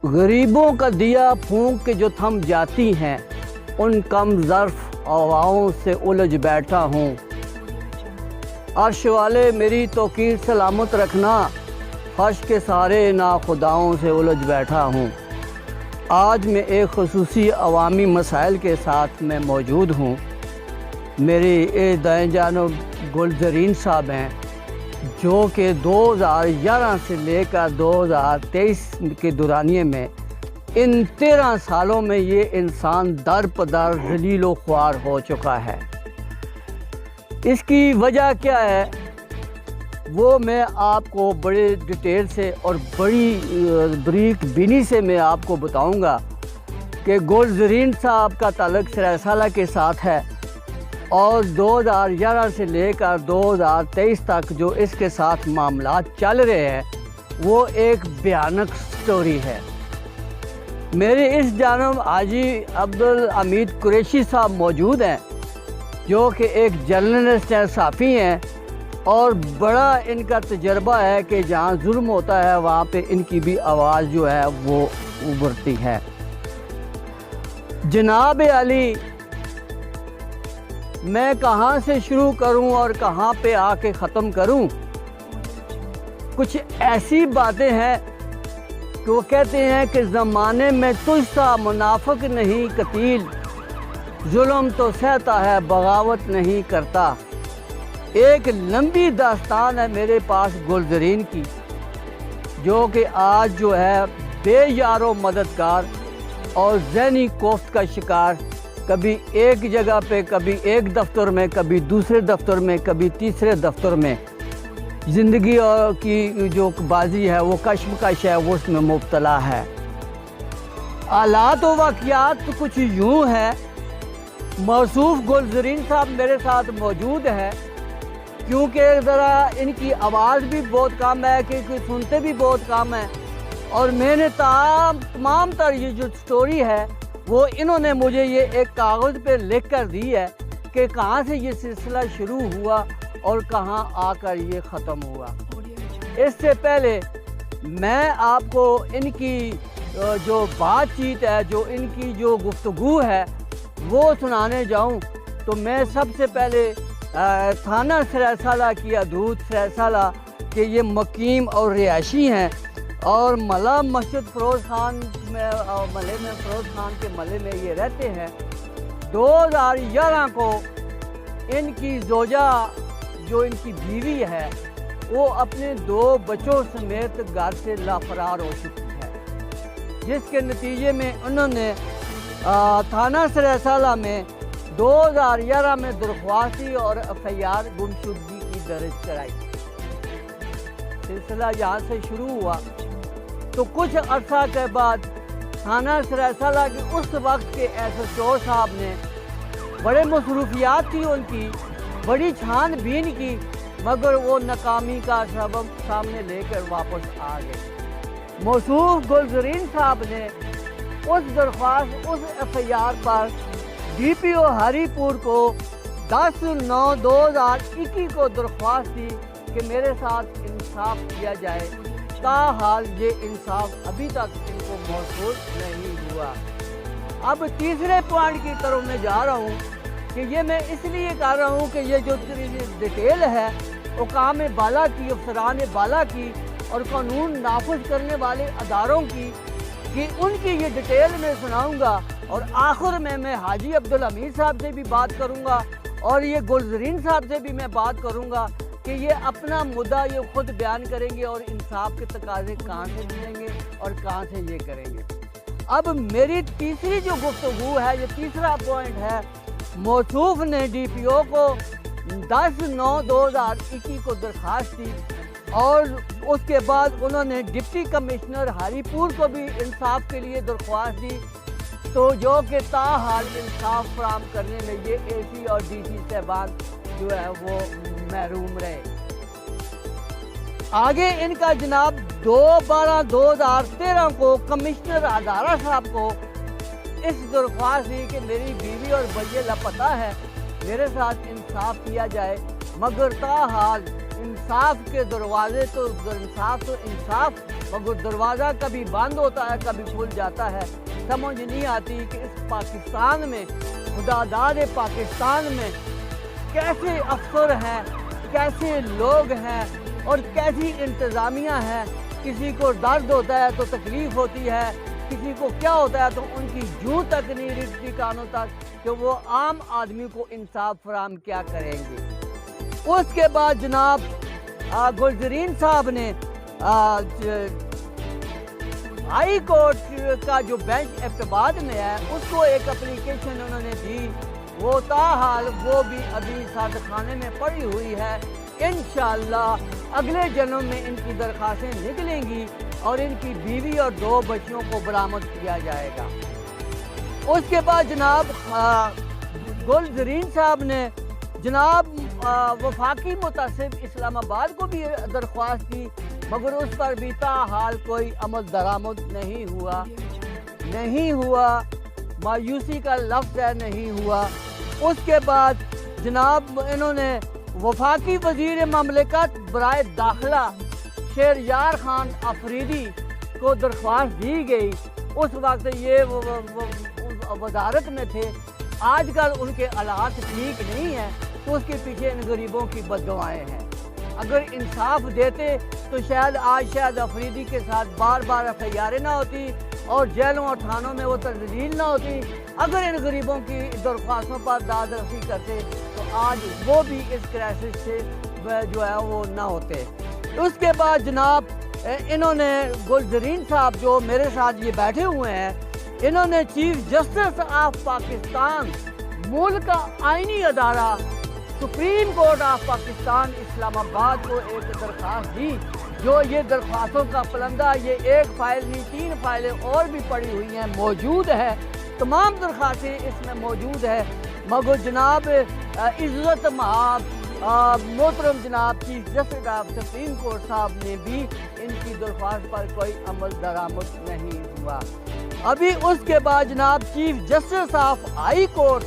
غریبوں کا دیا پھونک کے جو تھم جاتی ہیں، ان کم ظرف ہواؤں سے الجھ بیٹھا ہوں۔ عرش والے میری توقیر سلامت رکھنا، فرش کے سارے ناخداؤں سے الجھ بیٹھا ہوں۔ آج میں ایک خصوصی عوامی مسائل کے ساتھ میں موجود ہوں۔ میری دائیں جانب گلزرین صاحب ہیں، جو کہ 2011 سے لے کر 2023 کے دورانیے میں ان 13 سالوں میں یہ انسان در بدر ذلیل و خوار ہو چکا ہے۔ اس کی وجہ کیا ہے وہ میں آپ کو بڑے ڈیٹیل سے اور بڑی بریک بینی سے میں آپ کو بتاؤں گا کہ گلزرین صاحب کا تعلق سرائے سالہ کے ساتھ ہے، اور 2011 سے لے کر 2023 تک جو اس کے ساتھ معاملات چل رہے ہیں وہ ایک بھیانک سٹوری ہے۔ میرے اس جانب حاجی عبدالحمید قریشی صاحب موجود ہیں، جو کہ ایک جرنلسٹ ہیں، صحافی ہیں، اور بڑا ان کا تجربہ ہے کہ جہاں ظلم ہوتا ہے وہاں پہ ان کی بھی آواز جو ہے وہ ابھرتی ہے۔ جناب علی، میں کہاں سے شروع کروں اور کہاں پہ آ کے ختم کروں؟ کچھ ایسی باتیں ہیں کہ وہ کہتے ہیں کہ زمانے میں تجھ سا منافق نہیں قتیل، ظلم تو سہتا ہے بغاوت نہیں کرتا۔ ایک لمبی داستان ہے میرے پاس گلزرین کی، جو کہ آج جو ہے بے یار و مددگار اور ذہنی کوفت کا شکار، کبھی ایک جگہ پہ، کبھی ایک دفتر میں، کبھی دوسرے دفتر میں، کبھی تیسرے دفتر میں، زندگی اور کی جو بازی ہے وہ کشمکش ہے، وہ اس میں مبتلا ہے۔ حالات و واقعات کچھ یوں ہے۔ موصوف گلزرین صاحب میرے ساتھ موجود ہے، کیونکہ ذرا ان کی آواز بھی بہت کم ہے، کیونکہ سنتے بھی بہت کم ہیں، اور میں نے تمام تر یہ جو سٹوری ہے وہ انہوں نے مجھے یہ ایک کاغذ پہ لکھ کر دی ہے کہ کہاں سے یہ سلسلہ شروع ہوا اور کہاں آ کر یہ ختم ہوا۔ اس سے پہلے میں آپ کو ان کی جو بات چیت ہے، جو ان کی جو گفتگو ہے وہ سنانے جاؤں تو میں سب سے پہلے تھانہ سرائے سالہ کی حدود سرائے سالہ کہ یہ مقیم اور رہائشی ہیں، اور ملا مسجد فیروز خان میں ملے میں فیروز خان کے ملے میں یہ رہتے ہیں۔ 2011 کو ان کی زوجہ جو ان کی بیوی ہے وہ اپنے 2 بچوں سمیت گھر سے لافرار ہو چکی ہے، جس کے نتیجے میں انہوں نے تھانہ سرائے سالہ میں 2011 میں درخواست دی اور FIR گمشدگی کی درج کرائی۔ سلسلہ یہاں سے شروع ہوا تو کچھ عرصہ کے بعد تھانہ سرائے سالہ کے اس وقت کے SHO صاحب نے بڑے مصروفیات تھی ان کی، بڑی چھان بین کی، مگر وہ ناکامی کا سبب سامنے لے کر واپس آ گئے۔ موصوف گلزرین صاحب نے اس درخواست، اس FIR پر DPO ہری پور کو 10/9/2021 کو درخواست دی کہ میرے ساتھ انصاف کیا جائے، تاحال یہ انصاف ابھی تک ان کو موصول نہیں ہوا۔ اب تیسرے پوائنٹ کی طرف میں جا رہا ہوں کہ یہ میں اس لیے کر رہا ہوں کہ یہ جو ڈیٹیل ہے حکام بالا کی، افسران بالا کی اور قانون نافذ کرنے والے اداروں کی، کہ ان کی یہ ڈیٹیل میں سناؤں گا، اور آخر میں حاجی عبدالحمید صاحب سے بھی بات کروں گا اور یہ گلزرین صاحب سے بھی میں بات کروں گا کہ یہ اپنا مدعا یہ خود بیان کریں گے اور انصاف کے تقاضے کہاں سے ملیں گے اور کہاں سے یہ کریں گے۔ اب میری تیسری جو گفتگو ہے، یہ تیسرا پوائنٹ ہے، موصوف نے DPO کو 10/9/2021 کو درخواست دی، اور اس کے بعد انہوں نے ڈپٹی کمشنر ہری پور کو بھی انصاف کے لیے درخواست دی، تو جو کہ تاحال انصاف فراہم کرنے میں یہ AC اور DC صاحبان جو ہے وہ محروم رہے۔ آگے ان کا جناب 2/12/2013 کو کمشنر ادارہ صاحب کو اس درخواست دی کہ میری بیوی اور بچے لاپتہ ہے، میرے ساتھ انصاف کیا جائے، مگر تاحال انصاف کے دروازے تو انصاف मगर दरवाज़ा कभी बंद होता है, कभी खुल जाता है। समझ नहीं आती कि इस पाकिस्तान में, खुदादाद पाकिस्तान में कैसे अफसर हैं, कैसे लोग हैं और कैसी इंतज़ामिया है। किसी को दर्द होता है तो तकलीफ़ होती है, किसी को क्या होता है तो उनकी जूं तक नहीं रिश्ती कानों तक कि वो आम आदमी को इंसाफ फराहम क्या करेंगे। उसके बाद जनाब गुलजरीन साहब ने हाई कोर्ट का जो बेंच इब्तिदाद में है उसको एक एप्लीकेशन उन्होंने दी, वो ताहाल वो भी अभी सादत खाने में पड़ी हुई है। इंशाअल्लाह अगले जन्म में इनकी दरख्वास्तें निकलेंगी और इनकी बीवी और 2 बच्चियों को बरामद किया जाएगा। उसके बाद जनाब गुलजरीन साहब ने जनाब वफाकी मुतासिब इस्लामाबाद को भी दरख्वास्त दी, मगर उस पर भी ताहाल कोई अमल दरामद नहीं हुआ। मायूसी का लफ्ज़ है, नहीं हुआ। उसके बाद जनाब इन्होंने वफाकी वज़ीर ममलिकत बराए दाखिला शेरयार खान अफरीदी को दरख्वास्त दी गई। उस वक्त ये वजारत में थे। आजकल उनके हालात ठीक नहीं हैं तो उसके पीछे इन गरीबों की बद्दुआएं हैं। अगर इंसाफ देते तो शायद अफरीदी के साथ बार बार एफआईआरें ना होती और जेलों और थानों में वो तजलील ना होती। अगर इन गरीबों की दरख्वास्तों पर दाद रसी करते तो आज वो भी इस क्राइसिस से जो है वो ना होते। उसके बाद जनाब इन्होंने गुलजरीन साहब जो मेरे साथ ये बैठे हुए हैं, इन्होंने चीफ जस्टिस ऑफ पाकिस्तान, मुल्क का आईनी अदारा supreme court of Pakistan Islamabad को एक दरख्वास्त दी। जो ये दरख्वास्तों का पलंदा, ये एक फ़ाइल नहीं 3 फाइलें और भी पड़ी हुई हैं, मौजूद है। तमाम दरख्वास्तें इसमें मौजूद है, मगर जनाब इज़्ज़त महाब मोहतरम जनाब chief justice of supreme court साहब ने भी इनकी दरख्वास्त पर कोई अमल दरामद नहीं हुआ। अभी उसके बाद जनाब chief justice of high court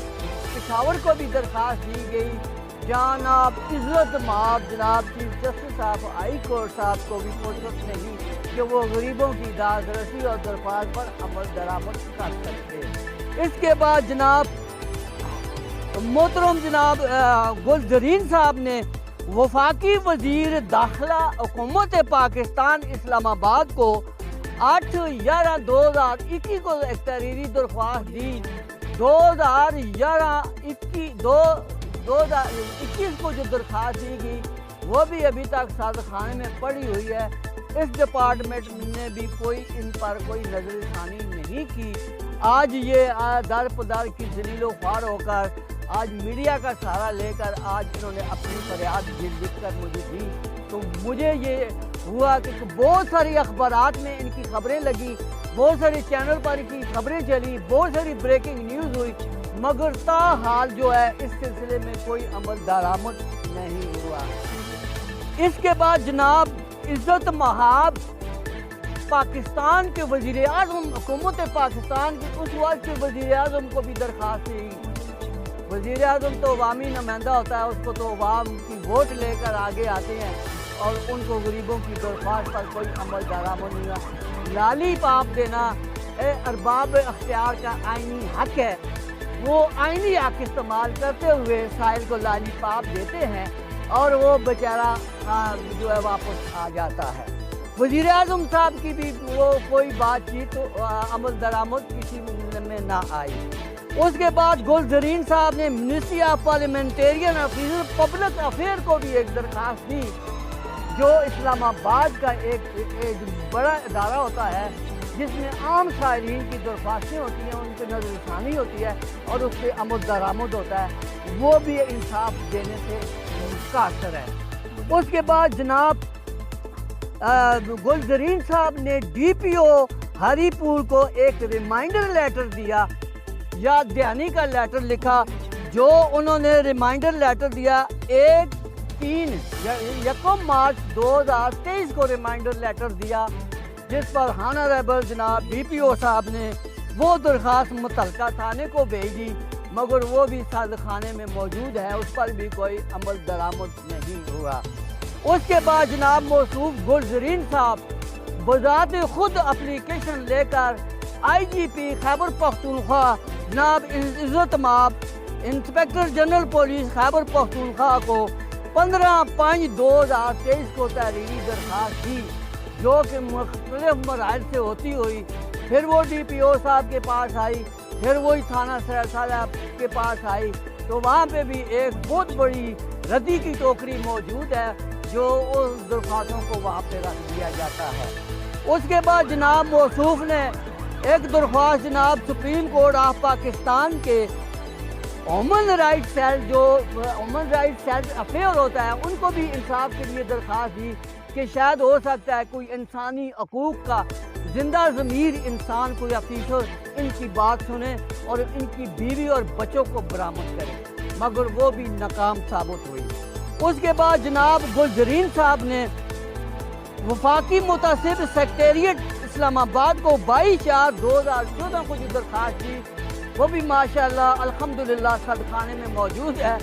Peshawar को भी दरख्वास्त दी गई। जनाब इज़्ज़त महाब जनाब chief justice of high court साहब को भी फुर्सत नहीं कि वो गरीबों की दाद रसी और दरख्वास्त पर अमल दरामद कर सकते। इसके बाद जनाब मोहतरम जनाब गुलजरीन साहब ने वफाकी वज़ीर दाखिला हुकूमत पाकिस्तान इस्लामाबाद को 8/11/2021 को एक तहरीरी दरख्वास्त दी। 2021 को जो दरख्वास्त दी गई वो भी अभी तक सादत खाने में पड़ी हुई है। इस डिपार्टमेंट ने भी इन पर कोई नजरसानी नहीं की। आज ये दर पदर की जलीलो ख्वार होकर आज मीडिया का सहारा लेकर आज इन्होंने अपनी फरियाद लिख कर मुझे दी, तो मुझे ये हुआ कि बहुत सारी अखबारात में इनकी खबरें लगी, बहुत सारे चैनल पर इनकी खबरें चली, बहुत सारी ब्रेकिंग न्यूज़ हुई, मगर ताहाल जो है इस सिलसिले में कोई अमल दरामद नहीं हुआ। इसके बाद जनाब इज़्ज़त महाब पाकिस्तान के वज़ीर आज़म, हुकूमत पाकिस्तान के उस वक्त के वज़ीर आज़म को भी दरख्वास्त दी। वज़ीर आज़म तो अवामी नुमाइंदा होता है, उसको तो अवाम की वोट लेकर आगे आते हैं और उनको गरीबों की दरख्वास्त पर कोई अमल दरामद नहीं हुआ। लाली पाप देना अरबाब अख्तियार का आईनी हक है, वो आईनी हक इस्तेमाल करते हुए साहिल को लाली पाप देते हैं और वो बेचारा जो है वापस आ जाता है। वज़ीर आज़म साहब की भी वो कोई बातचीत अमल दरामद किसी में ना आई। उसके बाद गुलजरीन साहब ने मिनिस्ट्री ऑफ पार्लियामेंटेरियन अफीज़र पब्लिक अफेयर को भी एक दरख्वास्त दी, जो इस्लामाबाद का एक बड़ा इदारा होता है जिसमें आम साइरीन की दरख्वास्तें होती हैं, उन पर नज़रसानी होती है और उस पर अमल दरामद होता है, वो भी इंसाफ देने से कासर है। उसके बाद जनाब गुलजरीन साहब ने DPO हरीपुर को एक रिमाइंडर लेटर दिया या दयानी का लेटर लिखा, जो उन्होंने रिमाइंडर लेटर दिया 1 मार्च 2023 को रिमाइंडर लेटर दिया, जिस पर हानरेबल जनाब DPO साहब ने वो दरख्वास्त मुतलका थाने को भेजी, मगर वो भी सादत खाने में मौजूद है, उस पर भी कोई अमल दरामद नहीं हुआ। उसके बाद जनाब मौसूफ गुलजरीन साहब बजात खुद एप्लीकेशन लेकर IGP खैबर पख्तूनख्वा जनाब इज़्ज़त माब inspector general police Khyber Pakhtunkhwa को 15/5/2023 को तहरीरी दरख्वास्त दी, जो कि मुख्तलिफ मराहल से होती हुई फिर वो DPO साहब के पास आई, फिर वही थाना सरायसाला के पास आई, तो वहाँ पे भी एक बहुत बड़ी रद्दी की टोकरी मौजूद है जो उस दरख्वास्तों को वहाँ पे रख दिया जाता है। उसके बाद जनाब मौसूफ ने एक दरख्वास्त जनाब सुप्रीम कोर्ट ऑफ पाकिस्तान के ह्यूमन राइट सेल, जो ह्यूमन राइट सेल अफेयर होता है, उनको भी इंसाफ के लिए दरख्वास्त दी कि शायद हो सकता है कोई इंसानी हकूक़ का जिंदा ज़मीर इंसान कोई अफीसर इनकी बात सुने और इनकी बीवी और बच्चों को बरामद करे, मगर वो भी नाकाम साबित हुई। उसके बाद जनाब गुलजरीन साहब ने वफाकी मुतासिब सेक्रेटेरिएट इस्लामाबाद को 22/4/2014 को जो दरख्वास्त दी, वो भी माशाअल्लाह अल्हम्दुलिल्लाह सदखाने में मौजूद है।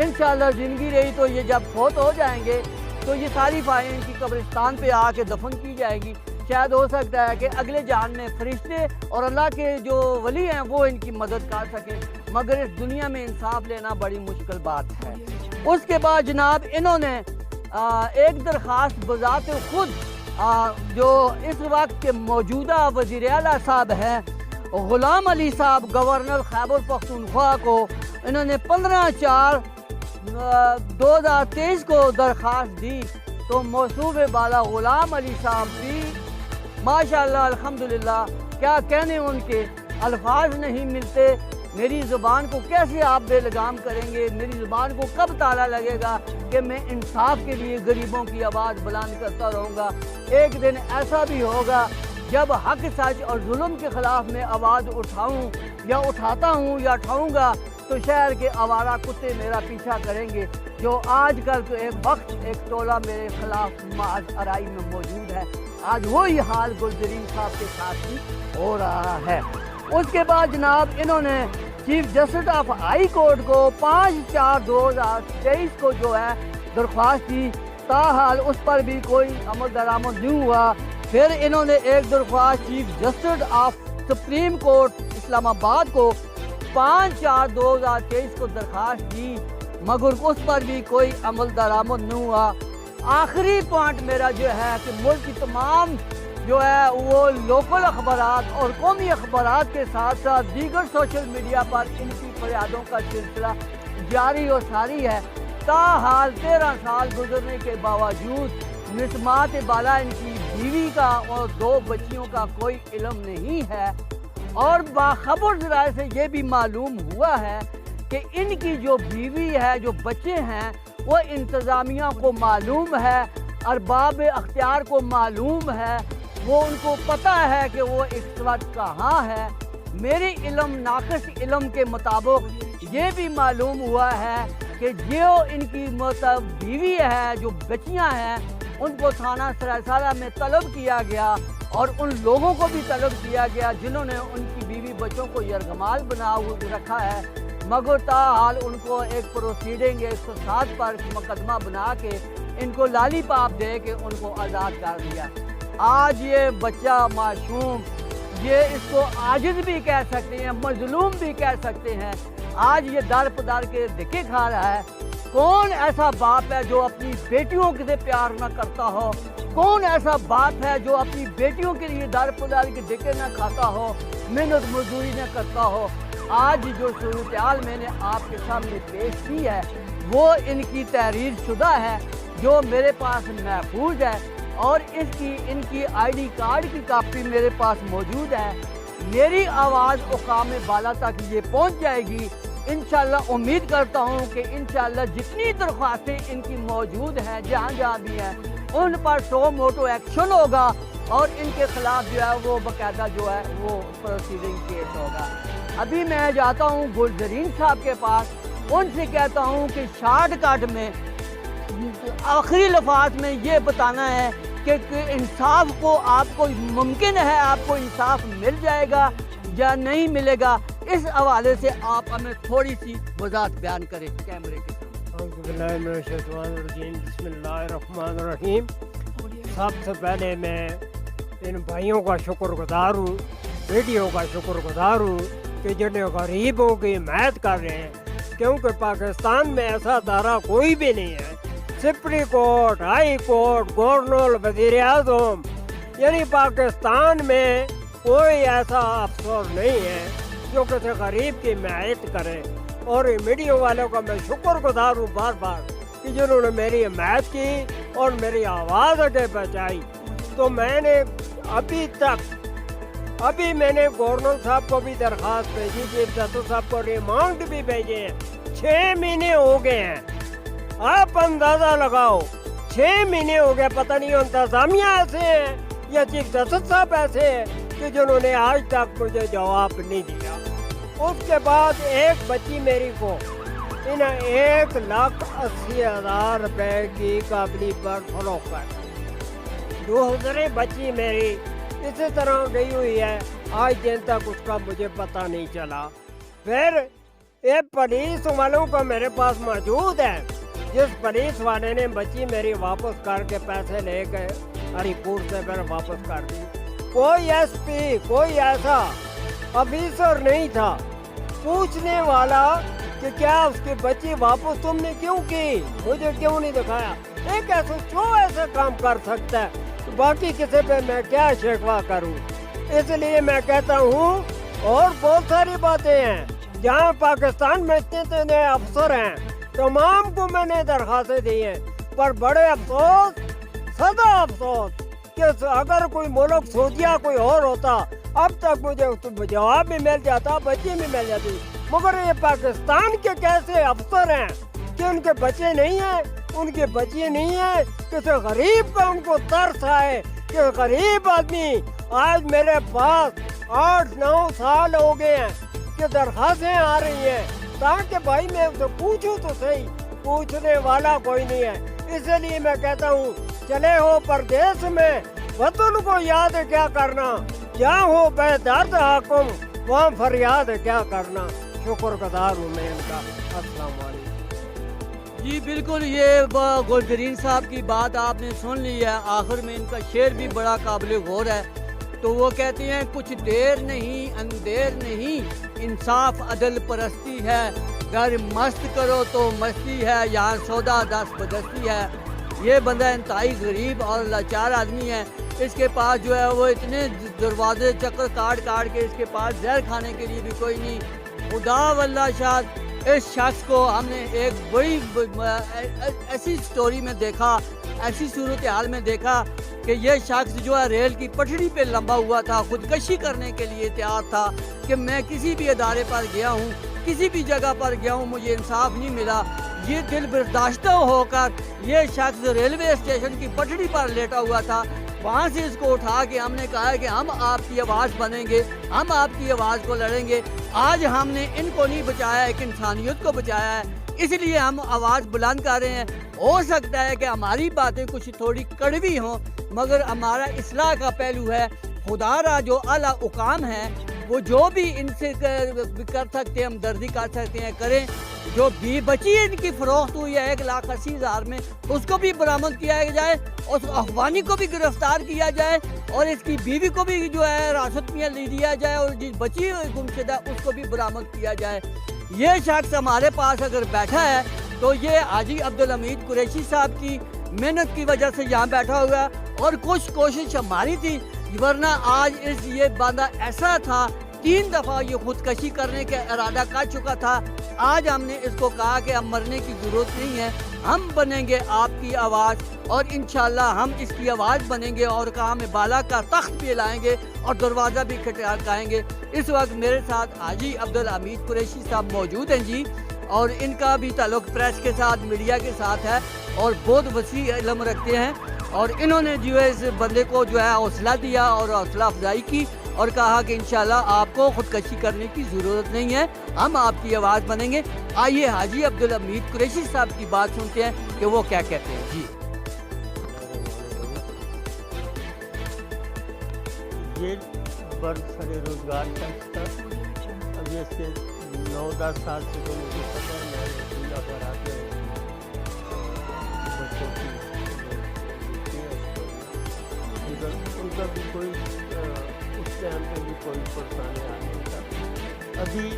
इंशाअल्लाह ज़िंदगी रही तो ये जब फौत हो जाएंगे तो ये सारी फाइलें इनकी कब्रिस्तान पे आके दफन की जाएगी। शायद हो सकता है कि अगले जान में फरिश्ते और अल्लाह के जो वली हैं वो इनकी मदद कर सकें, मगर इस दुनिया में इंसाफ लेना बड़ी मुश्किल बात है। उसके बाद जनाब इन्होंने एक दरख्वास्त बजाते खुद जो इस वक्त के मौजूदा वज़ीर आला साहब हैं ग़ुलाम अली साहब गवर्नर खैबर पख्तूनख्वा को इन्होंने 15/4/2023 को दरख्वास्त दी, तो मौसूफ बाला ग़ुलाम अली साहब भी माशाअल्लाह अल्हम्दुलिल्लाह, क्या कहने उनके अल्फाज नहीं मिलते। मेरी ज़ुबान को कैसे आप बेलगाम करेंगे, मेरी ज़ुबान को कब ताला लगेगा कि मैं इंसाफ के लिए गरीबों की आवाज़ बुलंद करता रहूँगा। एक दिन ऐसा भी होगा जब हक सच और जुल्म के ख़िलाफ़ मैं आवाज़ उठाऊँ या उठाता हूँ या उठाऊँगा तो शहर के आवारा कुत्ते मेरा पीछा करेंगे। जो आज कल तो एक वक्त एक टोला मेरे ख़िलाफ़ माज अराई में मौजूद है, आज वही हाल गुलजरीन साहब के साथ ही हो रहा है। उसके बाद जनाब इन्होंने chief justice of high court को 5/4/2023 को जो है दरख्वास्त दी, ताहाल उस पर भी कोई अमल दरामद नहीं हुआ। फिर इन्होंने एक दरख्वास्त chief justice of supreme court Islamabad को 5/4/2023 को दरख्वास्त दी, मगर उस पर भी कोई अमल दरामद नहीं हुआ। आखिरी पॉइंट मेरा जो है कि मुल्क की तमाम जो है वो लोकल अखबारात और कौमी अखबारात के साथ साथ दीगर सोशल मीडिया पर इनकी फरियादों का सिलसिला जारी और सारी है। ताहाल 13 साल गुजरने के बावजूद निस्मात बाला इनकी बीवी का और 2 बच्चियों का कोई इल्म नहीं है, और बाखबर ज़राए से ये भी मालूम हुआ है कि इनकी जो बीवी है, जो बच्चे हैं, वो इंतज़ामिया को मालूम है, अरबाब अख्तियार को मालूम है, वो उनको पता है कि वो इस वक्त कहाँ है। मेरी इल्म नाक़िस इल्म के मुताबिक ये भी मालूम हुआ है कि जो इनकी मतलब बीवी है, जो बच्चियाँ हैं, उनको थाना सरायसाला में तलब किया गया और उन लोगों को भी तलब किया गया जिन्होंने उनकी बीवी बच्चों को यरगमाल बना रखा है, मगर ताहाल उनको एक प्रोसीडिंग 107 पर मुकदमा बना के इनको लालीपाप दे के उनको आज़ाद कर दिया। आज ये बच्चा मासूम, ये इसको आजिज़ भी कह सकते हैं, मजलूम भी कह सकते हैं, आज ये दर पदार के धक्के खा रहा है। कौन ऐसा बाप है जो अपनी बेटियों से प्यार न करता हो? कौन ऐसा बाप है जो अपनी बेटियों के लिए दर पदार के धक्के न खाता हो, मेहनत मजदूरी न करता हो? आज जो सूरत-ए-हाल मैंने आपके सामने पेश की है वो इनकी तहरीर शुदा है, जो मेरे पास महफूज है, और इनकी ID कार्ड की कापी मेरे पास मौजूद है। मेरी आवाज़ उकाम बाला तक ये पहुंच जाएगी इंशाअल्लाह। उम्मीद करता हूं कि इंशाअल्लाह जितनी दरख्वास्तें इनकी मौजूद हैं जहां जहां भी हैं उन पर सो मोटो एक्शन होगा और इनके खिलाफ जो है वो बाकायदा जो है वो प्रोसीडिंग केस होगा। अभी मैं जाता हूं गुलजरीन साहब के पास, उनसे कहता हूं कि शॉर्टकट में आखिरी लफ्ज़ में ये बताना है कि इंसाफ को आपको मुमकिन है, आपको इंसाफ मिल जाएगा या नहीं मिलेगा। इस हवाले से आप हमें थोड़ी सी वजाहत बयान करें कैमरे के बिस्मिल्लाहिर्रहमानिर्रहीम। सबसे पहले मैं इन भाइयों का शुक्रगुजार हूँ, वीडियो का शुक्रगुजार हूँ कि जिन्हें गरीबों की हिमायत कर रहे हैं, क्योंकि पाकिस्तान में ऐसा दायरा कोई भी नहीं है। Supreme court, high court, governor, वज़ीर आज़म, यानी पाकिस्तान में कोई ऐसा अफसर नहीं है जो किसी गरीब की हिमायत करे। और मीडिया वालों का मैं शुक्रगुजार हूँ बार बार कि जिन्होंने मेरी हिमायत की और मेरी आवाज़ आगे पहुँचाई। तो मैंने अभी मैंने गवर्नर साहब को भी दरख्वास्त भेजी, चीफ जस्टिस साहब को रिमांड भी भेजे हैं। 6 महीने हो गए हैं, आप अंदाज़ा लगाओ, 6 महीने हो गए। पता नहीं इंतजामिया ऐसे हैं या चीफ जस्टिस साहब ऐसे हैं कि जिन्होंने आज तक मुझे जवाब नहीं दिया। उसके बाद एक बच्ची मेरी को इन 1,80,000 रुपए की काबली पर फरोख्त कर, दूसरी बच्ची मेरी इसी तरह गई हुई है, आज दिन तक उसका मुझे पता नहीं चला। फिर ये पुलिस वालों का मेरे पास मौजूद है, जिस पुलिस वाले ने बच्ची मेरी वापस करके पैसे लेके हरिपुर से फिर वापस कर दी। कोई एसपी, कोई ऐसा ऑफिसर नहीं था पूछने वाला कि क्या उसकी बच्ची वापस तुमने क्यों की, मुझे क्यों नहीं दिखाया। एक ऐसे क्यों ऐसा काम कर सकता है, तो बाकी किसी पे मैं क्या शिकवा करूं। इसलिए मैं कहता हूं, और बहुत सारी बातें हैं जहां पाकिस्तान में इतने अफसर हैं, तमाम को मैंने दरखास्तें दी हैं, पर बड़े अफसोस, सदा अफसोस कि अगर कोई मुल्क सोचिया कोई और होता, अब तक मुझे तो जवाब भी मिल जाता, बच्चे भी मिल जाती। मगर ये पाकिस्तान के कैसे अफसर हैं कि उनके बच्चे नहीं हैं, उनके बच्चे नहीं हैं। किसी गरीब का उनको तरस आए कि गरीब आदमी, आज मेरे पास 8-9 साल हो गए हैं कि दरखास्तें आ रही हैं, ताकि भाई मैं उसे पूछूं तो सही, पूछने वाला कोई नहीं है। इसलिए मैं कहता हूँ, चले हो परदेश में, वतन को याद क्या करना, जहाँ हो बेदर्द हाकुम वहाँ फरियाद क्या करना। शुक्रगुजार हूँ मैं इनका। अस्सलाम वालेकुम। जी बिल्कुल, ये गुलजरीन साहब की बात आपने सुन ली है। आखिर में इनका शेर भी बड़ा काबिल गौर है। तो वो कहते हैं, कुछ देर नहीं अंधेर नहीं, इंसाफ अदल परस्ती है, घर मस्त करो तो मस्ती है, यहाँ सौदा दस बदस्ती है। ये बंदा इंतहाई गरीब और लाचार आदमी है। इसके पास जो है वो इतने दरवाजे चक्कर काट के इसके पास जहर खाने के लिए भी कोई नहीं। खुदा वल्लाह शाद इस शख्स को हमने एक बड़ी ऐसी स्टोरी में देखा, ऐसी सूरत हाल में देखा कि ये शख्स जो है रेल की पटड़ी पे लंबा हुआ था, खुदकशी करने के लिए तैयार था कि मैं किसी भी अदारे पर गया हूँ, किसी भी जगह पर गया हूँ, मुझे इंसाफ नहीं मिला। ये दिल बर्दाश्ता होकर ये शख्स रेलवे स्टेशन की पटड़ी पर लेटा हुआ था। वहाँ से इसको उठा के हमने कहा कि हम आपकी आवाज़ बनेंगे, हम आपकी आवाज़ को लड़ेंगे। आज हमने इनको नहीं बचाया, एक इंसानियत को बचाया है, इसलिए हम आवाज़ बुलंद कर रहे हैं। हो सकता है कि हमारी बातें कुछ थोड़ी कड़वी हों, मगर हमारा इस्लाह का पहलू है। खुदारा जो आला उकाम है, वो जो भी इनसे कर सकते हैं, हम दर्दी कर सकते हैं, करें। जो भी बची इनकी फरोख्त हुई है 1,80,000 में, उसको भी बरामद किया जाए, उस अफवानी को भी गिरफ्तार किया जाए, और इसकी बीवी को भी जो है हिरासत में ले लिया जाए, और जिस बची हुई गुमशुदा उसको भी बरामद किया जाए। ये शख्स हमारे पास अगर बैठा है तो ये हाजी अब्दुल हमीद कुरैशी साहब की मेहनत की वजह से यहाँ बैठा हुआ, और कुछ कोशिश हमारी थी, वरना आज ये बंदा ऐसा था, 3 दफ़ा ये खुदकशी करने का इरादा कर चुका था। आज हमने इसको कहा कि अब मरने की ज़रूरत नहीं है, हम बनेंगे आपकी आवाज़, और इंशाल्लाह हम इसकी आवाज़ बनेंगे, और कहा में बाला का तख्त भी लाएंगे और दरवाज़ा भी खटखटाएंगे। इस वक्त मेरे साथ हाजी अब्दुल हमीद कुरैशी साहब मौजूद हैं जी, और इनका भी ताल्लुक प्रेस के साथ, मीडिया के साथ है, और बहुत वसी इल्म रखते हैं। और इन्होंने जो है इस बंदे को जो है हौसला दिया और हौसला अफजाई की, और कहा कि इंशाल्लाह आपको खुदकशी करने की ज़रूरत नहीं है, हम आपकी आवाज़ बनेंगे। आइए हाजी अब्दुल हमीद कुरैशी साहब की बात सुनते हैं कि वो क्या कहते हैं। जी, ये बरसरे रोजगार शख्स था। अब ये इसके 9-10 साल से तो मुझे पता है, मैं वसीला पर आते बच्चों की ان کا بھی کوئی اس ٹائم پہ بھی کوئی پریشانی آ نہیں تھا. ابھی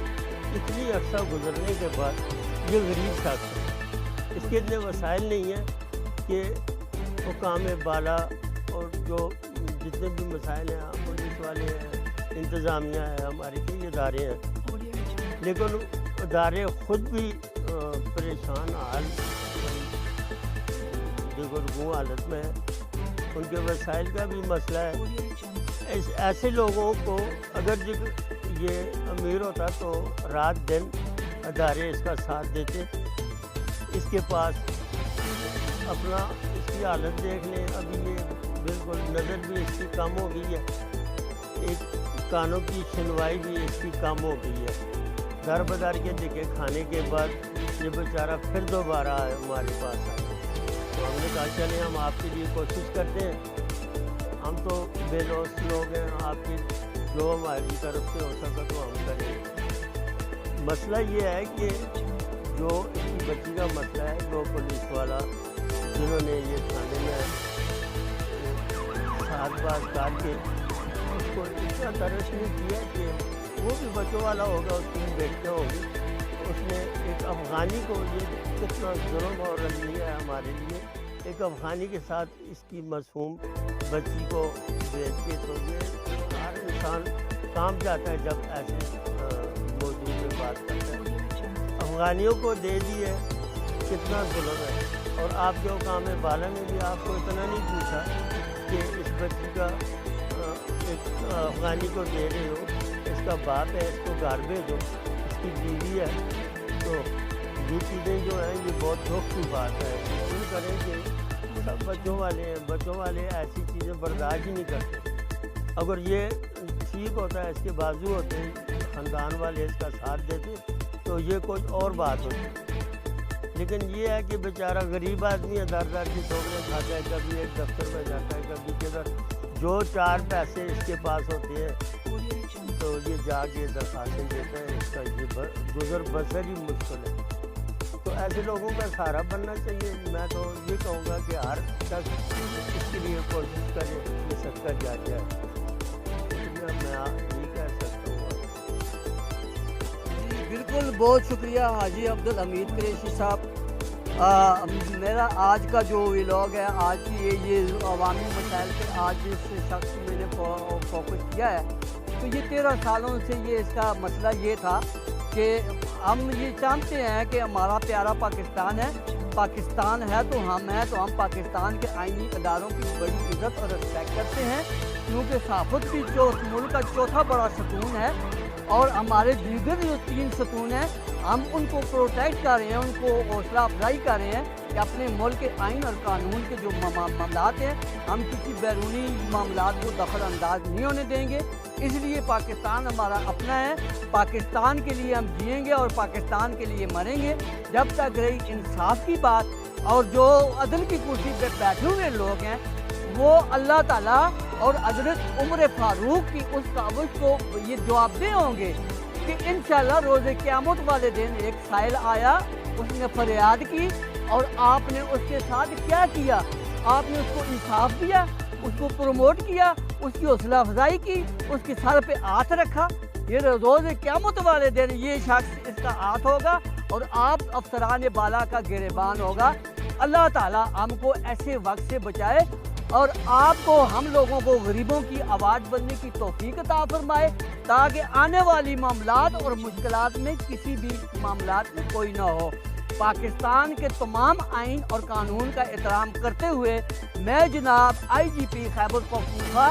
اتنی عرصہ گزرنے کے بعد یہ غریب شخص ہے, اس کے اتنے وسائل نہیں ہیں کہ حکام بالا اور جو جتنے بھی مسائل ہیں, پولیس والے ہیں, انتظامیہ ہے, ہمارے کئی ادارے ہیں, لیکن ادارے خود بھی پریشان حال دیگر حالت میں ہے. ان کے وسائل کا بھی مسئلہ ہے. ایسے لوگوں کو اگر یہ امیر ہوتا تو رات دن ادارے اس کا ساتھ دیتے. اس کے پاس اپنا اس کی حالت دیکھ لیں, ابھی یہ بالکل نظر بھی اس کی کم ہو گئی ہے, ایک کانوں کی سنوائی بھی اس کی کم ہو گئی ہے. در بدر کے دیکھے کھانے کے بعد یہ بیچارہ پھر دوبارہ ہمارے پاس آئے. تو ہم نے کہا چلیں ہم آپ کے لیے کوشش کرتے ہیں, ہم تو بے لوث لوگ ہیں, آپ کی جو ہماری طرف سے ہو سکا تو ہم کریں گے. مسئلہ یہ ہے کہ جو اس کی بچی کا مسئلہ ہے, جو پولیس والا جنہوں نے یہ تھانے میں 7 بار ڈال کے اس کو اتنا ترس نہیں کیا کہ وہ بھی بچوں والا ہوگا, اس کی بیٹیاں ہوگی. اس نے ایک افغانی کو یہ کتنا ظلم اور رنجیہ ہے ہمارے لیے, ایک افغانی کے ساتھ اس کی معصوم بچی کو بیچ کے. تو یہ ہر انسان کام جاتا ہے جب ایسے موضوع پہ بات کرتا ہے. افغانیوں کو دے دیے, کتنا ظلم ہے. اور آپ جو حکام بالا نے بھی آپ کو اتنا نہیں پوچھا کہ اس بچی کا ایک افغانی کو دے رہے ہو, اس کا باپ ہے, اس کو گھر بھیجو, اس کی بیوی ہے. تو یہ چیزیں جو ہیں یہ بہت دکھ کی بات ہے. یقین کریں کہ سب بچوں والے ہیں, بچوں والے ایسی چیزیں برداشت ہی نہیں کرتے. اگر یہ ٹھیک ہوتا ہے, اس کے بازو ہوتے, خاندان والے اس کا ساتھ دیتے تو یہ کچھ اور بات ہوتی. لیکن یہ ہے کہ بیچارہ غریب آدمی ہے, در در کی ٹھوکریں کھاتا ہے, کبھی ایک دفتر میں جاتا ہے, کبھی کدھر. جو 4 پیسے اس کے پاس ہوتے ہیں تو یہ جا کے درخواستیں دیتا ہے. اس کا یہ گزر بسر ہی مشکل ہے. تو ایسے لوگوں کا سہارا بننا چاہیے. میں تو یہ کہوں گا کہ ہر شخص اس کے لیے کوشش کرے, یہ صدقہ جاریہ ہے. میں یہ کہہ سکتا ہوں. بالکل, بہت شکریہ حاجی عبدالحمید قریشی صاحب. میرا آج کا جو ولاگ ہے, آج کی یہ عوامی مسائل پہ آج جس شخص میں نے فوکس کیا ہے, تو یہ 13 سالوں سے یہ اس کا مسئلہ یہ تھا کہ ہم یہ چاہتے ہیں کہ ہمارا پیارا پاکستان ہے, پاکستان ہے تو ہم ہیں, تو ہم پاکستان کے آئینی اداروں کی بڑی عزت اور رسپیکٹ کرتے ہیں, کیونکہ صحافت بھی جو ملک کا چوتھا بڑا ستون ہے, اور ہمارے دیگر جو 3 ستون ہیں ہم ان کو پروٹیکٹ کر رہے ہیں, ان کو حوصلہ افزائی کر رہے ہیں کہ اپنے ملک کے آئین اور قانون کے جو معاملات ہیں ہم کسی بیرونی معاملات کو دخل انداز نہیں ہونے دیں گے. اس لیے پاکستان ہمارا اپنا ہے, پاکستان کے لیے ہم جئیں گے اور پاکستان کے لیے مریں گے. جب تک رہی انصاف کی بات, اور جو عدل کی کرسی پہ بیٹھے ہوئے لوگ ہیں وہ اللہ تعالیٰ اور حضرت عمر فاروق کی اس کاوش کو یہ جواب دہ ہوں گے کہ انشاءاللہ روز قیامت والے دن ایک سائل آیا, اس نے فریاد کی, اور آپ نے اس کے ساتھ کیا کیا؟ آپ نے اس کو انصاف دیا, اس کو پروموٹ کیا, اس کی حوصلہ افزائی کی, اس کے سر پہ ہاتھ رکھا. یہ روز قیامت والے دن یہ شخص اس کا ہاتھ ہوگا اور آپ افسران بالا کا گریبان ہوگا. اللہ تعالیٰ ہم کو ایسے وقت سے بچائے اور آپ کو, ہم لوگوں کو, غریبوں کی آواز بننے کی توفیق عطا فرمائے, تاکہ آنے والی معاملات اور مشکلات میں کسی بھی معاملات میں کوئی نہ ہو. پاکستان کے تمام آئین اور قانون کا احترام کرتے ہوئے میں جناب IGP خیبر پختونخوا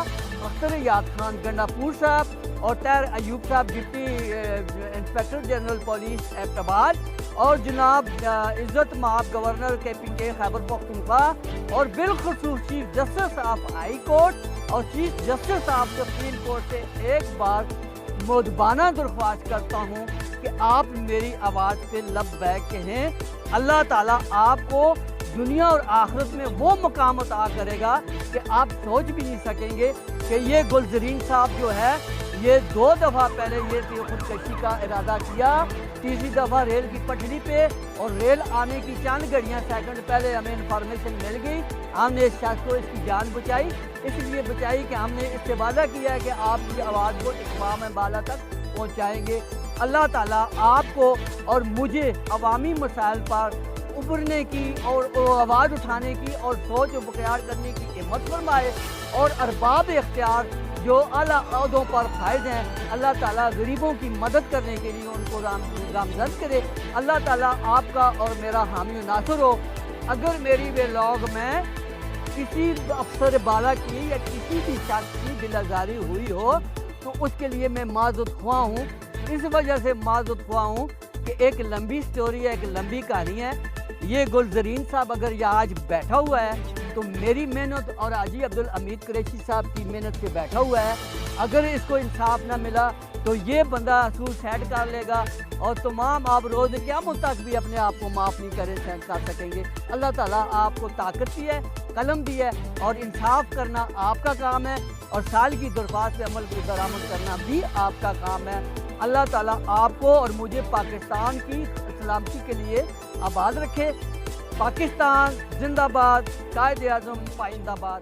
اختر یاد خان گنڈا پور صاحب اور Tahir Ayub sahib deputy inspector general police Abbottabad, اور جناب عزت مآب گورنر KPK خیبر پختونخوا, اور بالخصوص chief justice of high court اور chief justice of supreme court سے ایک بار مؤدبانہ درخواست کرتا ہوں کہ آپ میری آواز پہ لبیک کہیں. اللہ تعالیٰ آپ کو دنیا اور آخرت میں وہ مقام عطا کرے گا کہ آپ سوچ بھی نہیں سکیں گے کہ یہ گلزرین صاحب جو ہے یہ 2 دفعہ پہلے یہ خودکشی کا ارادہ کیا، تیسری دفعہ ریل کی پٹری پہ، اور ریل آنے کی چند گھڑیاں سیکنڈ پہلے ہمیں انفارمیشن مل گئی، ہم نے اس شخص کو اس کی جان بچائی، اس لیے بچائی کہ ہم نے اس سے وعدہ کیا ہے کہ آپ کی آواز کو اقوام بالا تک پہنچائیں گے۔ اللہ تعالیٰ آپ کو اور مجھے عوامی مسائل پر ابھرنے کی اور آواز اٹھانے کی اور سوچ و بخیار کرنے کی ہمت فرمائے، اور ارباب اختیار جو اعلیٰ عہدوں پر فائز ہیں، اللہ تعالیٰ غریبوں کی مدد کرنے کے لیے ان کو گامزد کرے۔ اللہ تعالیٰ آپ کا اور میرا حامی و ناصر ہو۔ اگر میری ویلاگ میں کسی افسر بالا کی یا کسی بھی شخص کی دل آزاری ہوئی ہو تو اس کے لیے میں معذرت خواہ ہوں۔ اس وجہ سے معذرت خواہ ہوں کہ ایک لمبی سٹوری ہے، ایک لمبی کہانی ہے۔ یہ گلزرین صاحب اگر یہ آج بیٹھا ہوا ہے تو میری محنت اور حاجی عبدالحمید قریشی صاحب کی محنت سے بیٹھا ہوا ہے۔ اگر اس کو انصاف نہ ملا تو یہ بندہ سوسائڈ کر لے گا، اور تمام آپ روز قیامت تک بھی اپنے آپ کو معاف نہیں کر سکیں گے۔ اللہ تعالیٰ آپ کو طاقت دی ہے، قلم دی ہے، اور انصاف کرنا آپ کا کام ہے، اور سال کی درخواست پہ عمل کی درآمد کرنا بھی آپ کا کام ہے۔ اللہ تعالیٰ آپ کو اور مجھے پاکستان کی سلامتی کے لیے آباد رکھے۔ پاکستان زندہ باد، قائد اعظم پائندہ باد۔